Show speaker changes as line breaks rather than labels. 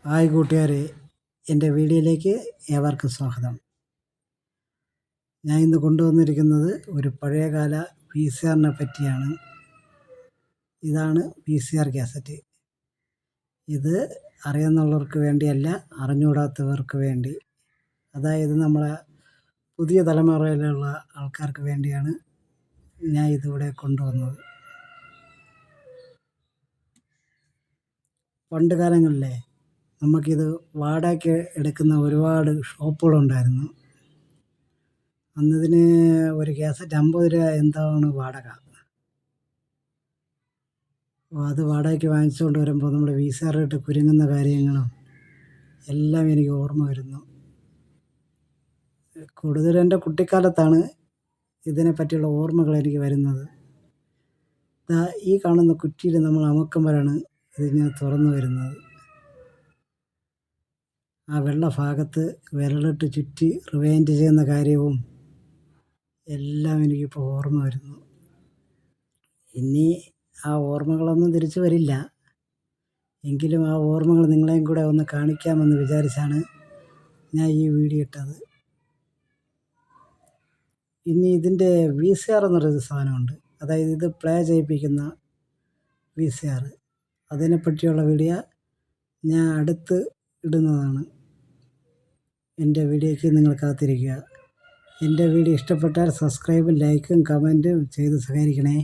Hi കൂട്ടുകാരെ, എൻ്റെ വീഡിയോയിലേക്ക് ഏവർക്കും സ്വാഗതം. ഞാൻ ഇന്ന് കൊണ്ടുവന്നിരിക്കുന്നത് ഒരു പഴയകാല VCRനെ പറ്റിയാണ്. ഇതാണ് VCR കാസറ്റ്. ഇത് അറിയാവുന്നവർക്ക് വേണ്ടിയല്ല, അറിഞ്ഞുകൂടാത്തവർക്ക് വേണ്ടി, അതായത് നമ്മളെ പുതിയ തലമുറയിലുള്ള ആൾക്കാർക്ക് വേണ്ടിയാണ് ഞാൻ ഇതിവിടെ കൊണ്ടുവന്നത്. പണ്ട് കാലങ്ങളിലെ നമുക്കിത് വാടകയ്ക്ക് എടുക്കുന്ന ഒരുപാട് ഷോപ്പുകളുണ്ടായിരുന്നു. അന്നിതിന് ഒരു കാസറ്റ് 50 രൂപ എന്താണ് വാടക. അത് വാടകയ്ക്ക് വാങ്ങിച്ചുകൊണ്ട് വരുമ്പോൾ നമ്മൾ VCR ഇട്ട് കുരുങ്ങുന്ന കാര്യങ്ങളും എല്ലാം എനിക്ക് ഓർമ്മ വരുന്നു. കൂടുതലും എൻ്റെ കുട്ടിക്കാലത്താണ് ഇതിനെപ്പറ്റിയുള്ള ഓർമ്മകൾ എനിക്ക് വരുന്നത്. ഈ കാണുന്ന കുറ്റിയിൽ നമ്മൾ അമക്കുമ്പോഴാണ് ഇതിങ്ങനെ തുറന്നു വരുന്നത്. ആ വെള്ള ഭാഗത്ത് വിരലിട്ട് ചുറ്റി റിവൈൻഡ് ചെയ്യുന്ന കാര്യവും എല്ലാം എനിക്കിപ്പോൾ ഓർമ്മ വരുന്നു. ഇനി ആ ഓർമ്മകളൊന്നും തിരിച്ചു വരില്ല. എങ്കിലും ആ ഓർമ്മകൾ നിങ്ങളെയും കൂടെ ഒന്ന് കാണിക്കാമെന്ന് വിചാരിച്ചാണ് ഞാൻ ഈ വീഡിയോ ഇട്ടത്. ഇനി ഇതിൻ്റെ VCR എന്ന് പറയുന്ന സാധനമുണ്ട്, അതായത് ഇത് പ്ലേ ചെയ്യിപ്പിക്കുന്ന VCR. അതിനെപ്പറ്റിയുള്ള വീഡിയോ ഞാൻ അടുത്ത് ഇടുന്നതാണ്. എൻ്റെ വീഡിയോയ്ക്ക് നിങ്ങൾ കാത്തിരിക്കുക. എൻ്റെ വീഡിയോ ഇഷ്ടപ്പെട്ടാൽ സബ്സ്ക്രൈബും ലൈക്കും കമൻറ്റും ചെയ്ത് സഹകരിക്കണേ.